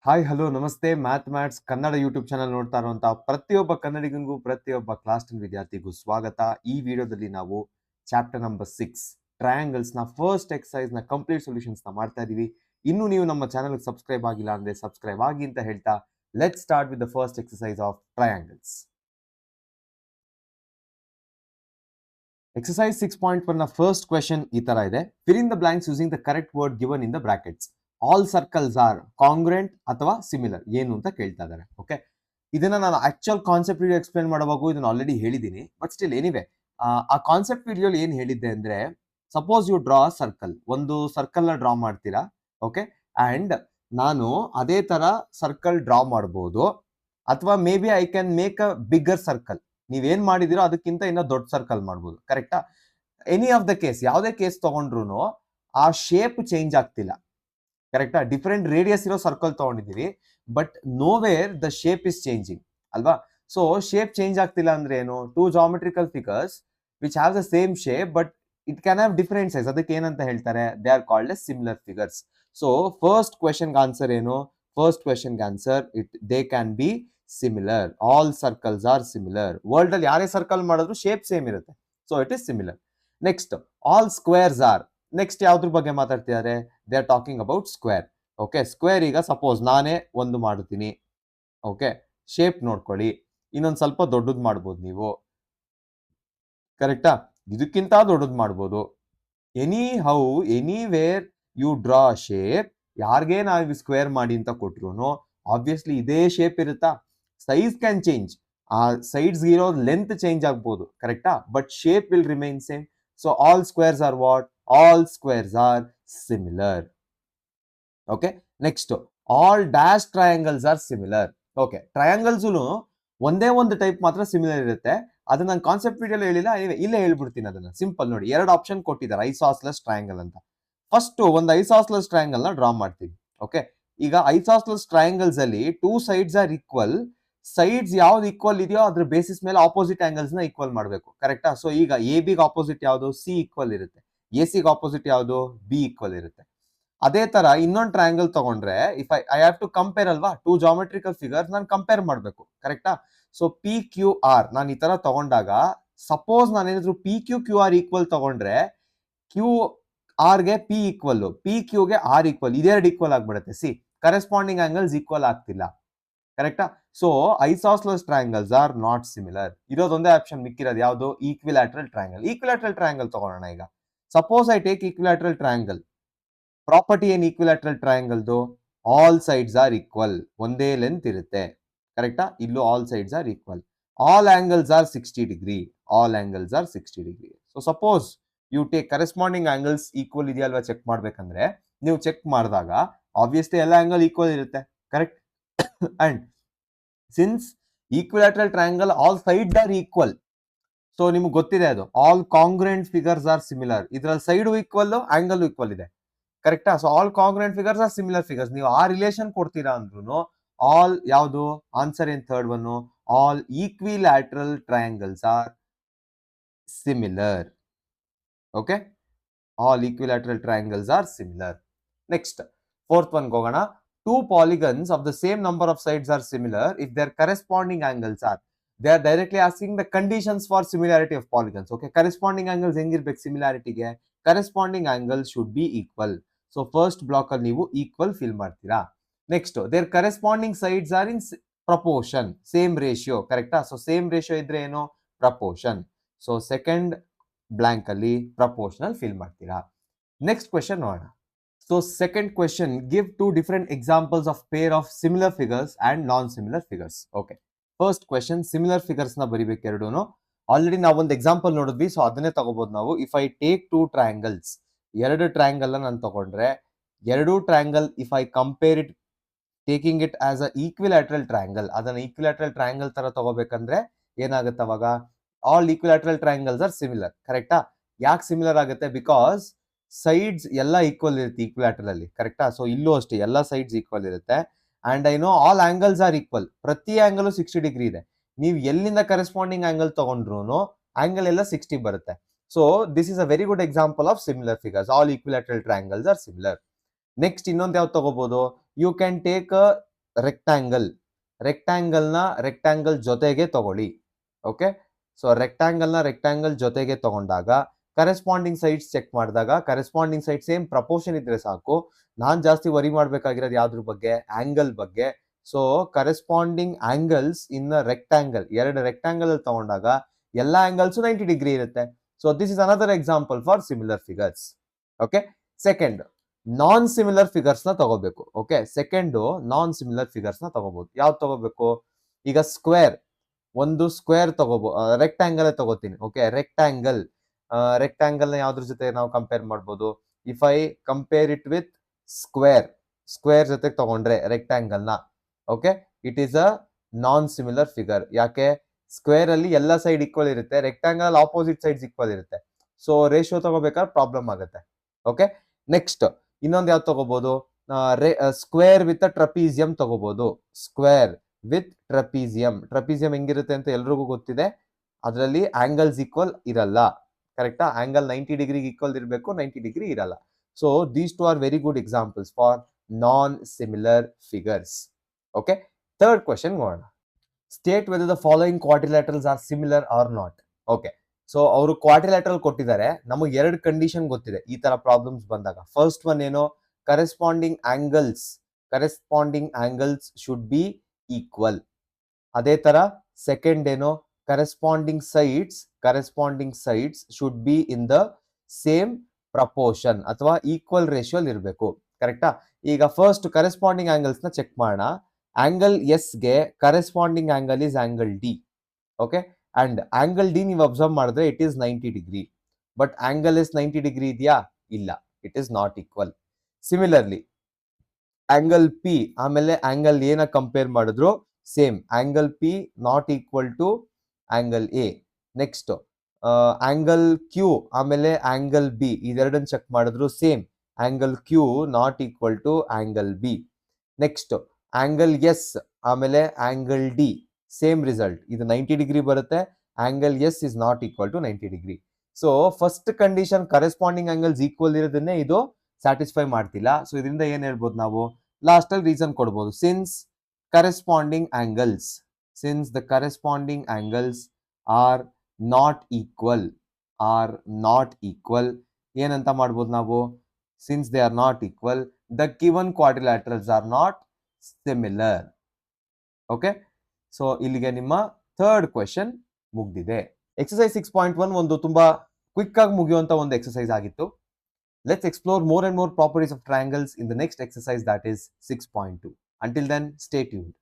Hi hello ನಮಸ್ತೆ maths Kannada YouTube channel ನೋಡ್ತಾ ಇರುವಂತಹ ಪ್ರತಿಯೊಬ್ಬ ಕನ್ನಡಿಗನಿಗೂ ಪ್ರತಿಯೊಬ್ಬ ಕ್ಲಾಸ್ 10 ವಿದ್ಯಾರ್ಥಿಗೂ ಸ್ವಾಗತ. ಈ ವಿಡಿಯೋದಲ್ಲಿ ನಾವು ಚಾಪ್ಟರ್ ನಂಬರ್ 6 ಟ್ರಯಾಂಗಲ್ಸ್ ನ ಫಸ್ಟ್ ಎಕ್ಸರ್ಸೈಸ್ ನ ಕಂಪ್ಲೀಟ್ ಸೊಲ್ಯೂಷನ್ಸ್ ನ ಮಾಡ್ತಾ ಇದೀವಿ. ಇನ್ನು ನೀವು ನಮ್ಮ ಚಾನಲ್ ಸಬ್ಸ್ಕ್ರೈಬ್ ಆಗಿಲ್ಲ ಅಂದ್ರೆ ಸಬ್ಸ್ಕ್ರೈಬ್ ಆಗಿ ಅಂತ ಹೇಳ್ತಾ let's start with the first exercise of triangles. Exercise 6.1 ನ ಫಸ್ಟ್ ಕ್ವೆಶ್ಚನ್ ಈ ತರ ಇದೆ. Fill in the blanks using the correct word given in the brackets. All circles are congruent ಅಥವಾ ಸಿಮಿಲರ್ ಏನು ಅಂತ ಕೇಳ್ತಾ ಇದ್ದಾರೆ. ಓಕೆ, ಇದನ್ನ ನಾನು ಆಕ್ಚುಯಲ್ ಕಾನ್ಸೆಪ್ಟ್ ವಿಡಿಯೋ ಎಕ್ಸ್ಪ್ಲೇನ್ ಮಾಡುವಾಗ ಇದನ್ನ ಆಲ್ರೆಡಿ ಹೇಳಿದ್ದೀನಿ, ಬಟ್ ಸ್ಟಿಲ್ ಎನಿವೆ ಆ ಕಾನ್ಸೆಪ್ಟ್ ವಿಡಿಯೋಲಿ ಏನ್ ಹೇಳಿದ್ದೆ ಅಂದ್ರೆ, ಸಪೋಸ್ ಯು ಡ್ರಾ ಸರ್ಕಲ್, ಒಂದು ಸರ್ಕಲ್ ನ ಡ್ರಾ ಮಾಡ್ತೀರಾ. ಓಕೆ, ಅಂಡ್ ನಾನು ಅದೇ ತರ ಸರ್ಕಲ್ ಡ್ರಾ ಮಾಡಬಹುದು, ಅಥವಾ maybe I can make a bigger circle. ನೀವೇನ್ ಮಾಡಿದಿರೋ ಅದಕ್ಕಿಂತ ಇನ್ನೂ ದೊಡ್ಡ ಸರ್ಕಲ್ ಮಾಡ್ಬೋದು. ಕರೆಕ್ಟಾ? ಎನಿ ಆಫ್ ದ ಕೇಸ್, ಯಾವುದೇ ಕೇಸ್ ತಗೊಂಡ್ರು ಆ ಶೇಪ್ ಚೇಂಜ್ ಆಗ್ತಿಲ್ಲ. ಕರೆಕ್ಟಾ? ಡಿಫರೆಂಟ್ ರೇಡಿಯಸ್ ಇರೋ ಸರ್ಕಲ್ ತಗೊಂಡಿದ್ದೀವಿ, but nowhere the shape is changing ಅಲ್ವಾ? ಸೊ ಶೇಪ್ ಚೇಂಜ್ ಆಗ್ತಿಲ್ಲ ಅಂದ್ರೆ ಏನು? Two geometrical figures which have the same shape but it can have different size. ಅದಕ್ಕೆ ಏನಂತ ಹೇಳ್ತಾರೆ? They are called as similar figures. So first question answer ಏನು? First question answer they can be similar. All circles are similar. World ಅಲ್ಲಿ ಯಾರೇ circle ಮಾಡಿದ್ರು shape same ಇರುತ್ತೆ, so it is similar. Next, all squares are. Next ಯಾವ್ದ್ರ ಬಗ್ಗೆ ಮಾತಾಡ್ತಿದ್ದಾರೆ? They are talking about square. Okay, square ಈಗ suppose ನಾನೇ ಒಂದು ಮಾಡ್ತೀನಿ. ಓಕೆ, ಶೇಪ್ ನೋಡ್ಕೊಳ್ಳಿ, ಇನ್ನೊಂದು ಸ್ವಲ್ಪ ದೊಡ್ಡದು ಮಾಡ್ಬೋದು ನೀವು. ಕರೆಕ್ಟಾ? ಇದಕ್ಕಿಂತ ದೊಡ್ಡದು ಮಾಡ್ಬೋದು. Any how anywhere you draw shape, ಯಾರಿಗೆ ನಾವು ಸ್ಕ್ವೇರ್ ಮಾಡಿ ಅಂತ ಕೊಟ್ರು ಆಬ್ವಿಯಸ್ಲಿ ಇದೇ ಶೇಪ್ ಇರುತ್ತಾ? ಸೈಜ್ ಕ್ಯಾನ್ ಚೇಂಜ್, ಆ ಸೈಡ್ಸ್ ಇರೋ ಲೆಂತ್ ಚೇಂಜ್ ಆಗ್ಬೋದು. ಕರೆಕ್ಟಾ? But shape will remain same. So all squares are what? All squares are similar. Okay, next, all dash triangles are similar. Okay, triangles ಒಂದೇ ಒಂದು type ಮಾತ್ರ similar ಇರುತ್ತೆ. ಅದನ್ನ ನಾನು ಕಾನ್ಸೆಪ್ಟ್ ವಿಡಿಯೋ ಹೇಳಿಲ್ಲ, ಇಲ್ಲೇ ಹೇಳ್ಬಿಡ್ತೀನಿ. ಅದನ್ನ ಸಿಂಪಲ್ ನೋಡಿ, ಎರಡು ಆಪ್ಷನ್ ಕೊಟ್ಟಿದ್ದಾರೆ, ಐಸಾಸ್ಲೆಸ್ ಟ್ರಯಾಂಗಲ್ ಅಂತ. ಫಸ್ಟ್ ಒಂದು ಐಸಾಸ್ಲೆಸ್ ಟ್ರಯಾಂಗಲ್ ನ ಡ್ರಾ ಮಾಡ್ತೀವಿ. ಓಕೆ, ಈಗ ಐಸಾಸ್ಲೆಸ್ ಟ್ರಯಾಂಗಲ್ಸ್ ಅಲ್ಲಿ two sides are equal. Sides ಯಾವ್ದು ಈಕ್ವಲ್ ಇದೆಯೋ ಅದ್ರ ಬೇಸಿಸ್ ಮೇಲೆ ಆಪೋಸಿಟ್ ಆಂಗಲ್ಸ್ ನ ಈಕ್ವಲ್ ಮಾಡಬೇಕು. ಕರೆಕ್ಟಾ? ಸೊ ಈಗ ಎ ಬಿಗ್ ಆಪೋಸಿಟ್ ಯಾವುದು? ಸಿ ಈಕ್ವಲ್ ಇರುತ್ತೆ. ಎ ಸಿಗ್ ಆಪೋಸಿಟ್ ಯಾವುದು? ಬಿ ಈಕ್ವಲ್ ಇರುತ್ತೆ. ಅದೇ ತರ ಇನ್ನೊಂದು ಟ್ರಯಾಂಗಲ್ ತಗೊಂಡ್ರೆ, if I have to compare ಅಲ್ವಾ, ಟೂ ಜಾಮೆಟ್ರಿಕಲ್ ಫಿಗರ್ಸ್ ನಾನು ಕಂಪೇರ್ ಮಾಡಬೇಕು. ಕರೆಕ್ಟಾ? ಸೊ ಪಿ ಕ್ಯೂ ಆರ್ ನಾನು ಈ ತರ ತಗೊಂಡಾಗ, ಸಪೋಸ್ ನಾನೇನಾದ್ರು P Q Q R equal ತಗೊಂಡ್ರೆ, ಕ್ಯೂ ಆರ್ ಗೆ ಪಿ ಈಕ್ವಲ್, ಪಿ ಕ್ಯೂ ಗೆ ಆರ್ ಈಕ್ವಲ್, ಇದೆರಡು ಈಕ್ವಲ್ ಆಗ್ಬಿಡುತ್ತೆ. ಸಿ, ಕರೆಸ್ಪಾಂಡಿಂಗ್ ಆಂಗಲ್ಸ್ ಈಕ್ವಲ್ ಆಗ್ತಿಲ್ಲ. ಕರೆಕ್ಟಾ? So isosceles triangles are not similar. ಇರೋದೊಂದೇ ಆಪ್ಷನ್ ಮಿಕ್ಕಿರೋದು ಯಾವುದು? Equilateral triangle. ಈಕ್ವಿಲ್ಯಾಟ್ರಲ್ ಟ್ರಯಾಂಗಲ್ ತಗೊಳ್ಳೋಣ. ಈಗ suppose I take equilateral triangle. Property ಏನ್ ಈಕ್ವಿಲ್ಯಾಟ್ರಲ್ ಟ್ರಯಾಂಗಲ್ದು? ಆಲ್ ಸೈಡ್ಸ್ ಆರ್ ಈಕ್ವಲ್, ಒಂದೇ ಲೆಂತ್ ಇರುತ್ತೆ. ಕರೆಕ್ಟಾ? ಇಲ್ಲೂ all sides are equal. All angles are 60 degree. All angles are 60 degree. So suppose you take corresponding angles equal ಇದೆಯಲ್ವಾ check ಮಾಡ್ಬೇಕಂದ್ರೆ, ನೀವು check ಮಾಡಿದಾಗ ಆಬ್ವಿಯಸ್ಲಿ ಎಲ್ಲ ಆಂಗಲ್ ಈಕ್ವಲ್ ಇರುತ್ತೆ. Correct? And since equilateral triangle all sides are equal, so ನಿಮ್ಗೆ ಗೊತ್ತಿದೆ ಅದು all congruent figures are similar. ಇದ್ರಲ್ಲಿ ಸೈಡ್ ಈಕ್ವಲ್, ಆಂಗಲ್ ಈಕ್ವಲ್ ಇದೆ. ಕರೆಕ್ಟಾ? So all congruent figures are similar figures. ನೀವು ಆ ರಿಲೇಷನ್ ಕೊಡ್ತೀರಾ ಅಂದ್ರೂ ಆಲ್ ಯಾವುದು ಆನ್ಸರ್ ಏನ್? Third one, all equilateral triangles are similar. Okay, all equilateral triangles are similar. Next, fourth one ಹೋಗೋಣ. Two polygons of the same number of sides are similar if their corresponding angles are. They are directly asking the conditions for similarity of polygons. Okay, corresponding angles ಹೆಂಗಿರ್ಬೇಕು ಸಿಮಿಲಾರಿಟಿಗೆ? Corresponding angle should be equal. So first block ಅಲ್ಲಿ ನೀವು equal fill ಮಾಡ್ತೀರಾ. Next, their corresponding sides are in proportion, same ratio. ಕರೆಕ್ಟಾ? So same ratio ಇದ್ರೆ ಏನು? Proportion. So second blank ಅಲ್ಲಿ proportional fill ಮಾಡ್ತೀರಾ. ನೆಕ್ಸ್ಟ್ ಕ್ವೆಶ್ಚನ್ ನೋಡೋಣ. So second question, give two different examples of pair of similar figures and non similar figures. Okay, first question, similar figures ನ ಬರಿಬೇಕು ಎರಡೂನು. Already ನಾವು ಒಂದು example ನೋಡಿದ್ವಿ, so ಅದನ್ನೇ ತಗೋಬಹುದು ನಾವು. If I take two triangles, ಎರಡು ಟ್ರಯಾಂಗಲ್ ನಾನು ತಗೊಂಡ್ರೆ, ಎರಡು triangle if I compare it taking it as a equilateral triangle, ಅದನ್ನ ಈಕ್ವಿಲ್ಯಾಟ್ರಲ್ ಟ್ರಯಾಂಗಲ್ ತರ ತಗೋಬೇಕಂದ್ರೆ ಏನಾಗುತ್ತೆ ಅವಾಗ? All equilateral triangles are similar. ಕರೆಕ್ಟಾ? ಯಾಕೆ ಸಿಮಿಲರ್ ಆಗುತ್ತೆ? ಬಿಕಾಸ್ ಸೈಡ್ಸ್ ಎಲ್ಲ ಈಕ್ವಲ್ ಇರುತ್ತೆ ಈಕ್ವಿಲ್ಯಾಟ್ರಲ್ ಅಲ್ಲಿ. ಕರೆಕ್ಟಾ? ಸೊ ಇಲ್ಲೂ ಅಷ್ಟೇ ಎಲ್ಲ ಸೈಡ್ಸ್ ಈಕ್ವಲ್ ಇರುತ್ತೆ. And I know all angles R equal, ಪ್ರತಿ ಆಂಗಲ್ 60 ಡಿಗ್ರಿ ಇದೆ. ನೀವು ಎಲ್ಲಿಂದ ಕರೆಸ್ಪಾಂಡಿಂಗ್ ಆಂಗಲ್ ತಗೊಂಡ್ರು ಆಂಗಲ್ ಎಲ್ಲ 60 ಬರುತ್ತೆ. So this is a very good example of similar figures. All equilateral triangles are similar. Next ಇನ್ನೊಂದು ಯಾವ್ದು ತಗೋಬಹುದು? You can take rectangle, rectangle ಜೊತೆಗೆ ತಗೊಳ್ಳಿ. ಓಕೆ, ಸೊ ರೆಕ್ಟಾಂಗಲ್ ಜೊತೆಗೆ ತಗೊಂಡಾಗ ಕರೆಸ್ಪಾಂಡಿಂಗ್ ಸೈಡ್ಸ್ ಚೆಕ್ ಮಾಡಿದಾಗ ಕರೆಸ್ಪಾಂಡಿಂಗ್ ಸೈಡ್ ಸೇಮ್ ಪ್ರಪೋರ್ಷನ್ ಇದ್ರೆ ಸಾಕು. ನಾನ್ ಜಾಸ್ತಿ ವರಿ ಮಾಡ್ಬೇಕಾಗಿರೋದು ಯಾವ್ದ್ರ ಬಗ್ಗೆ, ಆಂಗಲ್ ಬಗ್ಗೆ. ಸೊ ಕರೆಸ್ಪಾಂಡಿಂಗ್ ಆಂಗಲ್ಸ್ ಇನ್ ರೆಕ್ಟಾಂಗಲ್, ಎರಡು ರೆಕ್ಟಾಂಗಲ್ ಅಲ್ಲಿ ತಗೊಂಡಾಗ ಎಲ್ಲಾ ಆಂಗಲ್ಸ್ 90 ಡಿಗ್ರಿ ಇರುತ್ತೆ. So this is another example for similar figures. Okay, second non similar figures ನ ತಗೋಬೇಕು. ಓಕೆ, ಸೆಕೆಂಡ್ ನಾನ್ ಸಿಮಿಲರ್ ಫಿಗರ್ಸ್ ನ ತಗೋಬಹುದು. ಯಾವ್ದು ತಗೋಬೇಕು? ಈಗ ಸ್ಕ್ವೇರ್, ಒಂದು ಸ್ಕ್ವೇರ್ ತಗೋಬಹುದು, ರೆಕ್ಟಾಂಗಲ್ ತಗೋತೀನಿ. ಓಕೆ, ರೆಕ್ಟಾಂಗಲ್ ನ ಯಾವ್ದ್ರ ಜೊತೆ ನಾವು ಕಂಪೇರ್ ಮಾಡ್ಬೋದು? If I compare it with square ಜೊತೆ ತಗೊಂಡ್ರೆ ರೆಕ್ಟಾಂಗಲ್ ನ, okay, it is a non similar figure. ಯಾಕೆ? ಸ್ಕ್ವೇರ್ ಅಲ್ಲಿ ಎಲ್ಲ ಸೈಡ್ ಈಕ್ವಲ್ ಇರುತ್ತೆ, ರೆಕ್ಟಾಂಗಲ್ ಆಪೋಸಿಟ್ ಸೈಡ್ಸ್ ಈಕ್ವಲ್ ಇರುತ್ತೆ. ಸೊ ರೇಷಿಯೋ ತಗೋಬೇಕಾದ್ರೆ ಪ್ರಾಬ್ಲಮ್ ಆಗುತ್ತೆ. ಓಕೆ, ನೆಕ್ಸ್ಟ್ ಇನ್ನೊಂದು ಯಾವ್ದು ತಗೋಬಹುದು? ಸ್ಕ್ವೇರ್ ವಿತ್ ಟ್ರಪೀಸಿಯಂ ತಗೋಬಹುದು. ಸ್ಕ್ವೇರ್ ವಿತ್ ಟ್ರಪೀಸಿಯಂ ಹೆಂಗಿರುತ್ತೆ ಅಂತ ಎಲ್ರಿಗೂ ಗೊತ್ತಿದೆ. ಅದರಲ್ಲಿ ಆಂಗಲ್ಸ್ ಈಕ್ವಲ್ ಇರಲ್ಲ, ಕರೆಕ್ಟಾ? ಆಂಗಲ್ 90 ಡಿಗ್ರಿ ಈಕ್ವಲ್ ಇರಬೇಕು, 90 ಡಿಗ್ರಿ ಇರಲ್ಲ. So these two are very good examples for non similar figures. Okay, third question ನೋಡೋಣ. State whether the following quadrilaterals are similar or not. Okay, so ಅವರು quadrilateral ಕೊಟ್ಟಿದ್ದಾರೆ, ನಮಗೆ ಎರಡು condition ಗೊತ್ತಿದೆ ಈ ತರ ಪ್ರಾಬ್ಲಮ್ಸ್ ಬಂದಾಗ. ಫಸ್ಟ್ ಒನ್ ಏನು? Corresponding angles should be equal. ಅದೇ ತರ ಸೆಕೆಂಡ್ ಏನು? Corresponding sides should be in the same proportion ಅಥವಾ ಈಕ್ವಲ್ ರೇಷಿಯೋ ಇರಬೇಕು, ಕರೆಕ್ಟಾ? ಈಗ ಫಸ್ಟ್ ಕರೆಸ್ಪಾಂಡಿಂಗ್ ಆಂಗಲ್ಸ್ ನ ಚೆಕ್ ಮಾಡೋಣ. ಆಂಗಲ್ ಎಸ್ ಗೆ corresponding angle is angle D. Okay, and angle D ನೀವು ಅಬ್ಸರ್ವ್ ಮಾಡಿದ್ರೆ it is 90 degree. But angle S 90 degree ಇದೆಯಾ? ಇಲ್ಲ, it is not equal. Similarly angle P ಆಮೇಲೆ ಆಂಗಲ್ ಎ ನ compare ಮಾಡಿದ್ರು same, angle P not equal to angle A. Next angle Q ಆಮೇಲೆ angle B, ಇದೆರಡನ್ನ check ಮಾಡಿದ್ರು same, angle Q not equal to angle B. Next angle S ಆಮೇಲೆ angle D, same result, ಇದು 90 degree ಬರುತ್ತೆ. Angle S is not equal to 90 degree. So first condition corresponding angles equal ಇರೋದನ್ನೇ ಇದು satisfy ಮಾಡ್ತಿಲ್ಲ. So ಇದರಿಂದ ಏನ್ ಹೇಳ್ಬೋದು ನಾವು? ಲಾಸ್ಟ್ ಅಲ್ಲಿ ರೀಸನ್ ಕೊಡ್ಬೋದು. Since the corresponding angles are not equal, ಏನಂತ ಮಾಡ್ಬೋದು ನಾವು? Since they are not equal, the given quadrilaterals are not similar. Okay, so ಇಲ್ಲಿಗೆ ನಿಮ್ಮ ಥರ್ಡ್ ಕ್ವೆಶ್ಚನ್ ಮುಗ್ದಿದೆ. ಎಕ್ಸರ್ಸೈಸ್ 6.1 ಒಂದು ತುಂಬಾ ಕ್ವಿಕ್ ಆಗಿ ಮುಗಿಯುವಂತ ಒಂದು ಎಕ್ಸರ್ಸೈಸ್ ಆಗಿತ್ತು. Let's explore more and more properties of triangles in the next exercise, that is 6.2. Until then, stay tuned.